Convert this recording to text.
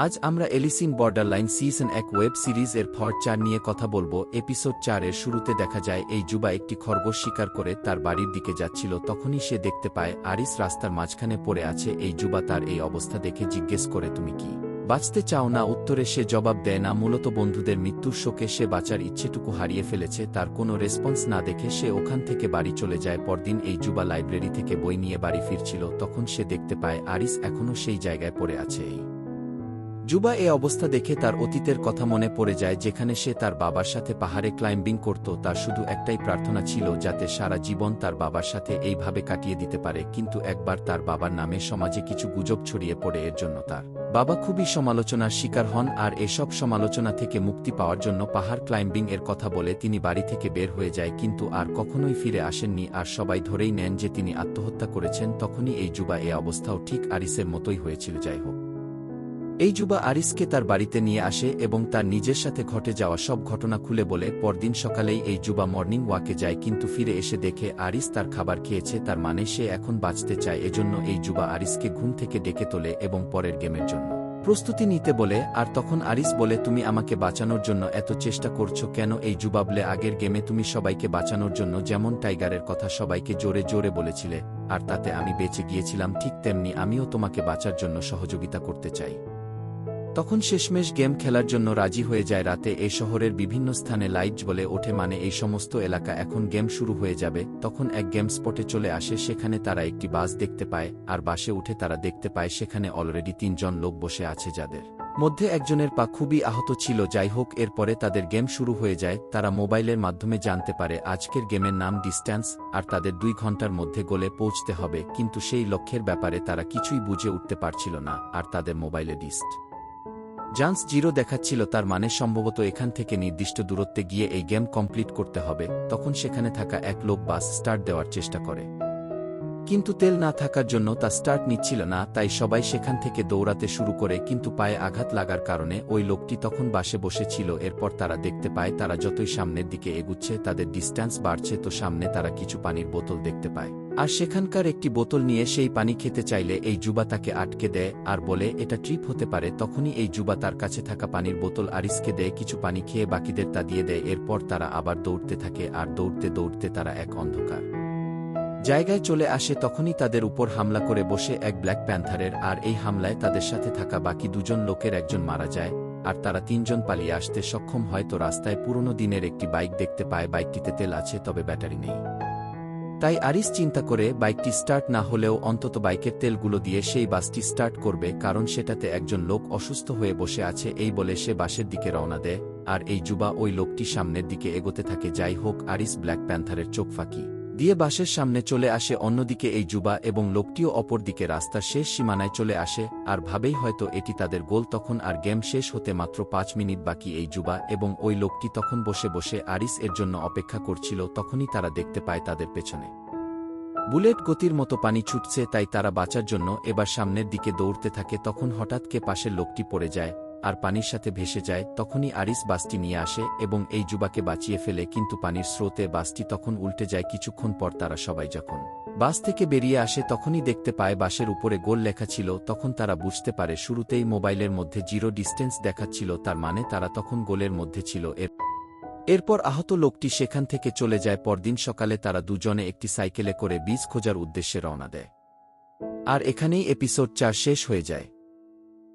আজ আমরা Alice in borderline season 1 web series এর পার্ট 4 নিয়ে কথা বলবো। এপিসোড 4 এর শুরুতে দেখা যায় এই যুবা একটি খরগোশ শিকার করে তার বাড়ির দিকে যাচ্ছিল। তখনই সে দেখতে পায় আরিস রাস্তার মাঝখানে পড়ে আছে। এই যুবা তার এই অবস্থা দেখে জিজ্ঞেস করে, তুমি কি বাঁচতে চাও না? উত্তরে সে জবাব দেয় না, মূলত বন্ধুদের মৃত্যুর শোকে সে বাঁচার ইচ্ছেটুকু হারিয়ে ফেলেছে। তার কোনো রেসপন্স না দেখে সে ওখান থেকে বাড়ি চলে যায়। পরদিন এই যুবা লাইব্রেরি থেকে বই নিয়ে বাড়ি ফিরছিল, তখন সে দেখতে পায় আরিস এখনও সেই জায়গায় পড়ে আছে। এই যুবা এ অবস্থা দেখে তার অতীতের কথা মনে পড়ে যায়, যেখানে সে তার বাবার সাথে পাহাড়ে ক্লাইম্বিং করত। তার শুধু একটাই প্রার্থনা ছিল, যাতে সারা জীবন তার বাবার সাথে এইভাবে কাটিয়ে দিতে পারে। কিন্তু একবার তার বাবার নামে সমাজে কিছু গুজব ছড়িয়ে পড়ে। এর জন্য তার বাবা খুবই সমালোচনার শিকার হন, আর এসব সমালোচনা থেকে মুক্তি পাওয়ার জন্য পাহাড় ক্লাইম্বিং এর কথা বলে তিনি বাড়ি থেকে বের হয়ে যায়, কিন্তু আর কখনোই ফিরে আসেননি। আর সবাই ধরেই নেন যে তিনি আত্মহত্যা করেছেন। তখনই এই যুবা এ অবস্থাও ঠিক আরিসের মতোই হয়েছিল। যাই হোক, এই যুবা আরিসকে তার বাড়িতে নিয়ে আসে এবং তার নিজের সাথে ঘটে যাওয়া সব ঘটনা খুলে বলে। পরদিন সকালেই এই যুবা মর্নিং ওয়াকে যায়, কিন্তু ফিরে এসে দেখে আরিস তার খাবার খেয়েছে। তার মানে সে এখন বাঁচতে চায়। এজন্য এই যুবা আরিসকে ঘুম থেকে ডেকে তোলে এবং পরের গেমের জন্য প্রস্তুতি নিতে বলে। আর তখন আরিস বলে, তুমি আমাকে বাঁচানোর জন্য এত চেষ্টা করছো কেন? এই যুবা বলে, আগের গেমে তুমি সবাইকে বাঁচানোর জন্য যেমন টাইগারের কথা সবাইকে জোরে জোরে বলেছিলে, আর তাতে আমি বেঁচে গিয়েছিলাম, ঠিক তেমনি আমিও তোমাকে বাঁচার জন্য সহযোগিতা করতে চাই। তখন শেষমেশ গেম খেলার জন্য রাজি হয়ে যায়। রাতে এই শহরের বিভিন্ন স্থানে লাইট জ্বলে ওঠে, মানে এই সমস্ত এলাকা এখন গেম শুরু হয়ে যাবে। তখন এক গেম স্পটে চলে আসে, সেখানে তারা একটি বাস দেখতে পায়। আর বাসে উঠে তারা দেখতে পায় সেখানে অলরেডি 3 জন লোক বসে আছে, যাদের মধ্যে একজনের পা খুবই আহত ছিল। যাই হোক, এরপরে তাদের গেম শুরু হয়ে যায়। তারা মোবাইলের মাধ্যমে জানতে পারে আজকের গেমের নাম ডিস্ট্যান্স, আর তাদের 2 ঘন্টার মধ্যে গোলে পৌঁছতে হবে। কিন্তু সেই লক্ষ্যের ব্যাপারে তারা কিছুই বুঝে উঠতে পারছিল না। আর তাদের মোবাইলে জান্স 0 দেখাচ্ছিল, তার মানে সম্ভবত এখান থেকে নির্দিষ্ট দূরত্বে গিয়ে এই গেম কমপ্লিট করতে হবে। তখন সেখানে থাকা এক লোক বাস স্টার্ট দেওয়ার চেষ্টা করে, কিন্তু তেল না থাকার জন্য তা স্টার্ট নিচ্ছিল না। তাই সবাই সেখান থেকে দৌড়াতে শুরু করে, কিন্তু পায়ে আঘাত লাগার কারণে ওই লোকটি তখন বাসে বসেছিল। এরপর তারা দেখতে পায় তারা যতই সামনের দিকে এগুচ্ছে তাদের ডিস্ট্যান্স বাড়ছে। তো সামনে তারা কিছু পানির বোতল দেখতে পায়, আর সেখানকার একটি বোতল নিয়ে সেই পানি খেতে চাইলে এই যুবা তাকে আটকে দেয় আর বলে এটা ট্রিপ হতে পারে। তখনই এই যুবা তার কাছে থাকা পানির বোতল আরিসকে দেয়, কিছু পানি খেয়ে বাকিদের তা দিয়ে দেয়। এরপর তারা আবার দৌড়তে থাকে, আর দৌড়তে দৌড়তে তারা এক অন্ধকার জায়গায় চলে আসে। তখনই তাদের উপর হামলা করে বসে এক ব্ল্যাক প্যান্থারের, আর এই হামলায় তাদের সাথে থাকা বাকি 2 জন লোকের একজন মারা যায়, আর তারা 3 জন পালিয়ে আসতে সক্ষম হয়। তো রাস্তায় পুরনো দিনের একটি বাইক দেখতে পায়, বাইকটিতে তেল আছে তবে ব্যাটারি নেই। তাই আরিস চিন্তা করে বাইকটি স্টার্ট না হলেও অন্তত বাইকের তেলগুলো দিয়ে সেই বাসটি স্টার্ট করবে, কারণ সেটাতে একজন লোক অসুস্থ হয়ে বসে আছে। এই বলে সে বাসের দিকে রওনা দেয়, আর এই যুবা ওই লোকটি সামনের দিকে এগোতে থাকে। যাই হোক, আরিস ব্ল্যাক প্যান্থারের চোখ ফাঁকি দিয়ে বাসের সামনে চলে আসে। অন্যদিকে এই যুবা এবং লোকটিও অপর দিকে রাস্তার শেষ সীমানায় চলে আসে, আর ভাবেই হয়তো এটি তাদের গোল। তখন আর গেম শেষ হতে মাত্র 5 মিনিট বাকি। এই যুবা এবং ওই লোকটি তখন বসে বসে আরিস এর জন্য অপেক্ষা করছিল। তখনই তারা দেখতে পায় তাদের পেছনে বুলেট গতির মতো পানি ছুটছে। তাই তারা বাঁচার জন্য এবার সামনের দিকে দৌড়তে থাকে। তখন হঠাৎ কে পাশের লোকটি পড়ে যায় আর পানির সাথে ভেসে যায়। তখনই আরিস বাসটি নিয়ে আসে এবং এই যুবাকে বাঁচিয়ে ফেলে, কিন্তু পানির স্রোতে বাসটি তখন উল্টে যায়। কিছুক্ষণ পর তারা সবাই যখন বাস থেকে বেরিয়ে আসে তখনই দেখতে পায় বাসের উপরে গোল লেখা ছিল। তখন তারা বুঝতে পারে শুরুতেই মোবাইলের মধ্যে 0 ডিস্টেন্স দেখাচ্ছিল, তার মানে তারা তখন গোলের মধ্যে ছিল। এরপর আহত লোকটি সেখান থেকে চলে যায়। পরদিন সকালে তারা দুজনে একটি সাইকেলে করে বীজ খোঁজার উদ্দেশ্যে রওনা দেয়। আর এখানেই এপিসোড 4 শেষ হয়ে যায়।